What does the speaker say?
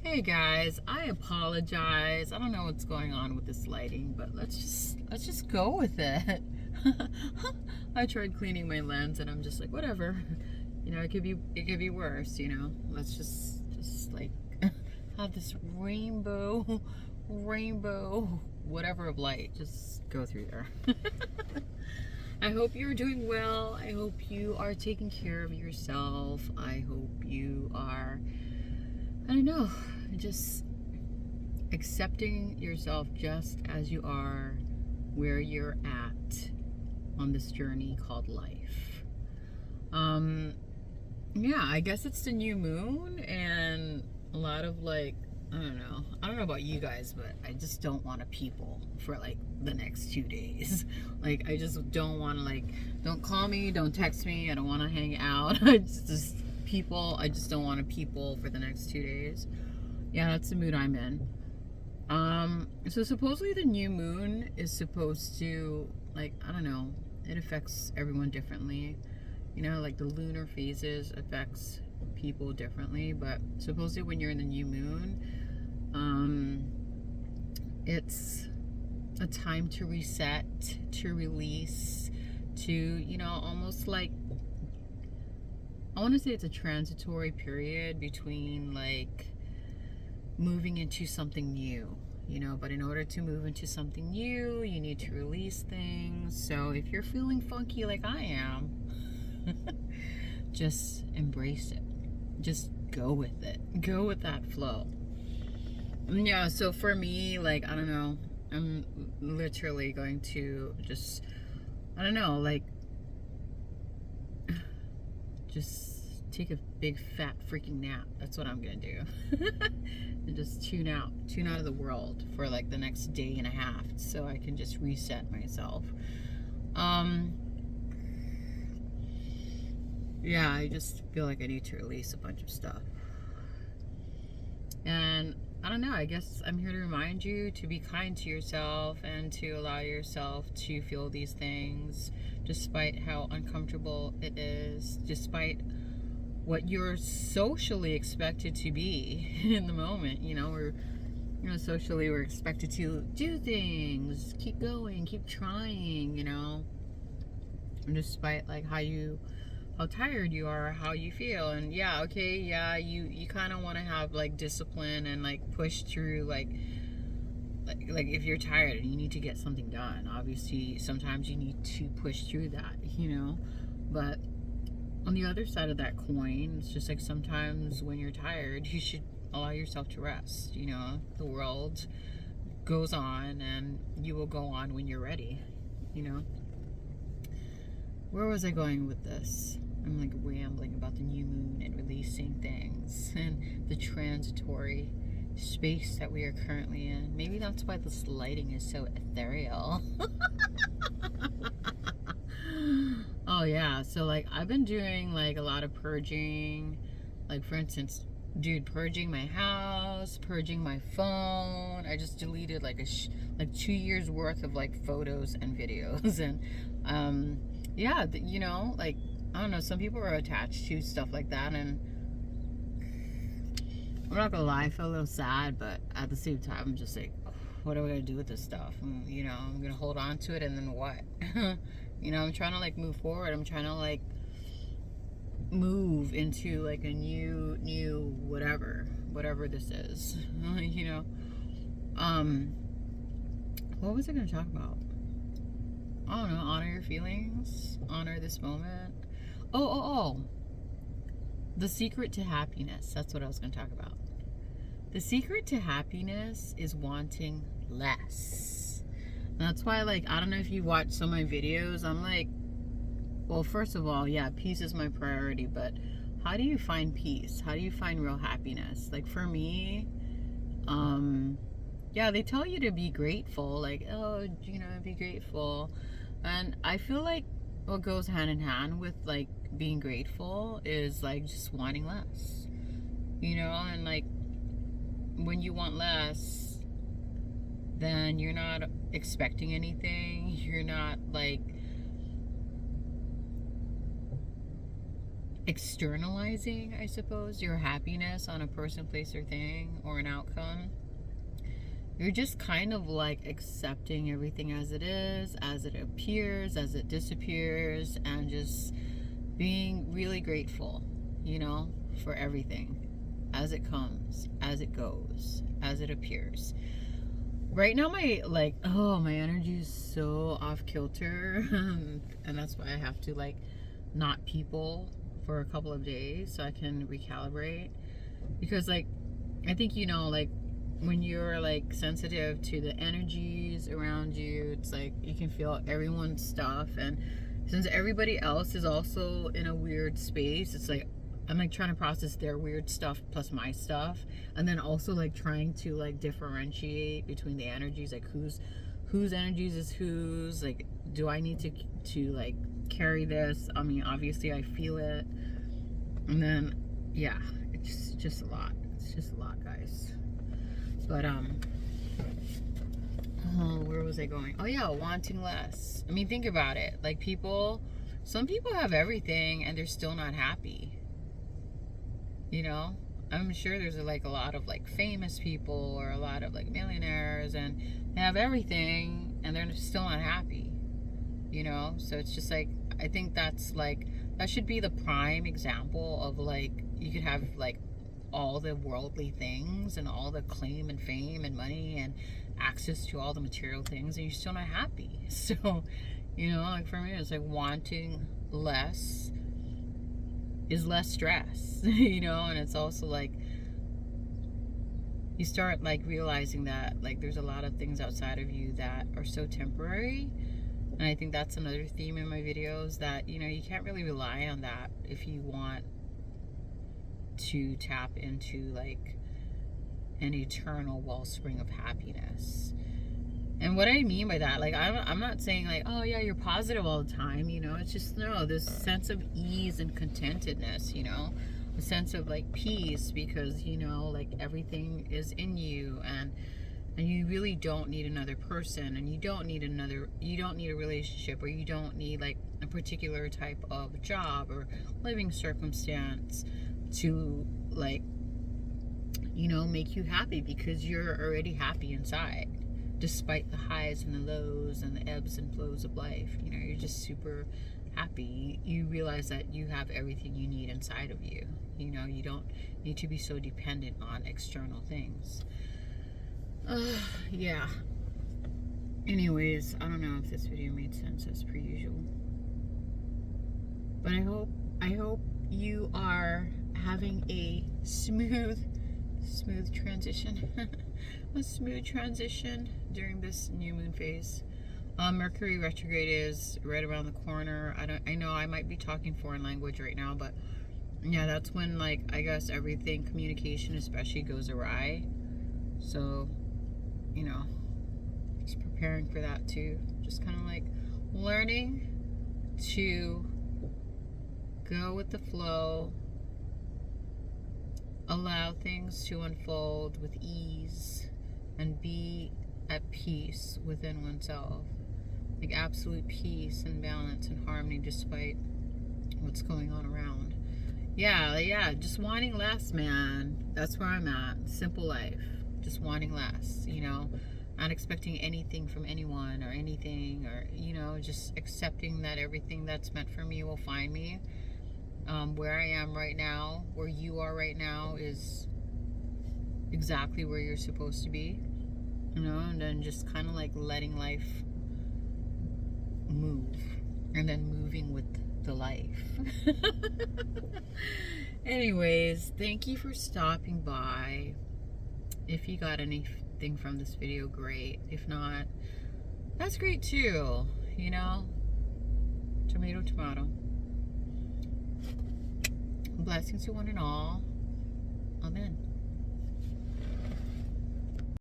Hey guys, I apologize. I don't know what's going on with this lighting, but let's just go with it. I tried cleaning my lens and I'm just like, whatever. It could be worse, Let's just like have this rainbow whatever of light just go through there. I hope you're doing well. I hope you are taking care of yourself. I hope you are, I don't know, just accepting yourself just as you are, where you're at on this journey called life. Yeah, I guess it's the new moon and a lot of I don't know about you guys, but I just don't want to people for like the next 2 days. Like, I just don't want to, don't call me, don't text me, I don't want to hang out. I just don't want to people for the next 2 days. Yeah, that's the mood I'm in. So supposedly the new moon is supposed to, I don't know, it affects everyone differently. Like the lunar phases affects people differently, but supposedly when you're in the new moon, it's a time to reset, to release, to, almost like, I want to say it's a transitory period between moving into something new, but in order to move into something new, you need to release things. So if you're feeling funky like I am, just embrace it. Just go with it. Go with that flow. Yeah, so for me, I don't know, I'm literally going to just, I don't know, just take a big fat freaking nap. That's what I'm gonna do. And just tune out of the world for the next day and a half so I can just reset myself. Yeah, I just feel like I need to release a bunch of stuff. And I don't know, I guess I'm here to remind you to be kind to yourself and to allow yourself to feel these things despite how uncomfortable it is, despite what you're socially expected to be in the moment. Socially we're expected to do things, keep going, keep trying, and despite how tired you are, how you feel. And yeah, okay, yeah, you kind of want to have discipline and push through, like if you're tired and you need to get something done, obviously sometimes you need to push through that, but on the other side of that coin, it's just sometimes when you're tired, you should allow yourself to rest. The world goes on and you will go on when you're ready. Where was I going with this? I'm rambling about the new moon and releasing things and the transitory space that we are currently in. Maybe that's why this lighting is so ethereal. Oh yeah, so I've been doing a lot of purging. For instance, dude, purging my house, purging my phone. I just deleted 2 years worth of photos and videos. And yeah, I don't know, some people are attached to stuff like that, and I'm not gonna lie, I feel a little sad, but at the same time, I'm just what am I gonna do with this stuff? I'm gonna hold on to it, and then what? I'm trying to move forward. I'm trying to move into a new whatever this is. What was I gonna talk about? I don't know. Honor your feelings. Honor this moment. Oh. The secret to happiness. That's what I was going to talk about. The secret to happiness is wanting less. And that's why, I don't know if you watch some of my videos. I'm well, first of all, yeah, peace is my priority. But how do you find peace? How do you find real happiness? For me, yeah, they tell you to be grateful. Be grateful. And I feel what goes hand in hand with being grateful is just wanting less, and when you want less, then you're not expecting anything. You're not externalizing, I suppose, your happiness on a person, place, or thing, or an outcome. You're just kind of like accepting everything as it is, as it appears, as it disappears, and just being really grateful, you know, for everything as it comes, as it goes, as it appears. Right now, my energy is so off kilter, and that's why I have to like not people for a couple of days so I can recalibrate. Because like, I think, you know, like when you're like sensitive to the energies around you, it's like you can feel everyone's stuff. And since everybody else is also in a weird space, it's like I'm like trying to process their weird stuff plus my stuff, and then also like trying to like differentiate between the energies, like whose energies is whose. Like, do I need to like carry this? I mean, obviously I feel it, and then yeah, it's just a lot. It's just a lot, guys. But where was I going? Oh yeah, wanting less. I mean, think about it. Like some people have everything and they're still not happy. You know, I'm sure there's like a lot of like famous people or a lot of like millionaires, and they have everything and they're still not happy. You know, so it's just like, I think that's like, that should be the prime example of like, you could have like all the worldly things and all the claim and fame and money and access to all the material things, and you're still not happy. So, you know, like for me, it's like wanting less is less stress, you know. And it's also like you start like realizing that like there's a lot of things outside of you that are so temporary. And I think that's another theme in my videos, that, you know, you can't really rely on that if you want to tap into like an eternal wellspring of happiness. And what I mean by that, like, I'm not saying like, oh yeah, you're positive all the time, you know. It's just, no, this sense of ease and contentedness, you know, a sense of like peace, because, you know, like everything is in you, and you really don't need another person, and you don't need a relationship, or you don't need like a particular type of job or living circumstance to like, you know, make you happy, because you're already happy inside. Despite the highs and the lows and the ebbs and flows of life, you know, you're just super happy. You realize that you have everything you need inside of you. You know, you don't need to be so dependent on external things. Yeah. Anyways, I don't know if this video made sense as per usual. But I hope you are having a smooth transition. A smooth transition during this new moon phase. Mercury retrograde is right around the corner. I know I might be talking foreign language right now, but yeah, that's when like, I guess everything, communication especially, goes awry. So, you know, just preparing for that too. Just kind of like learning to go with the flow, allow things to unfold with ease, and be at peace within oneself. Like absolute peace and balance and harmony despite what's going on around. Yeah, just wanting less, man. That's where I'm at. Simple life. Just wanting less, you know. Not expecting anything from anyone or anything, or, you know, just accepting that everything that's meant for me will find me. Where I am right now, where you are right now, is exactly where you're supposed to be, you know. And then just kind of like letting life move, and then moving with the life. Anyways, thank you for stopping by. If you got anything from this video, great. If not, that's great too, you know. Tomato. Blessings to one and all. Amen.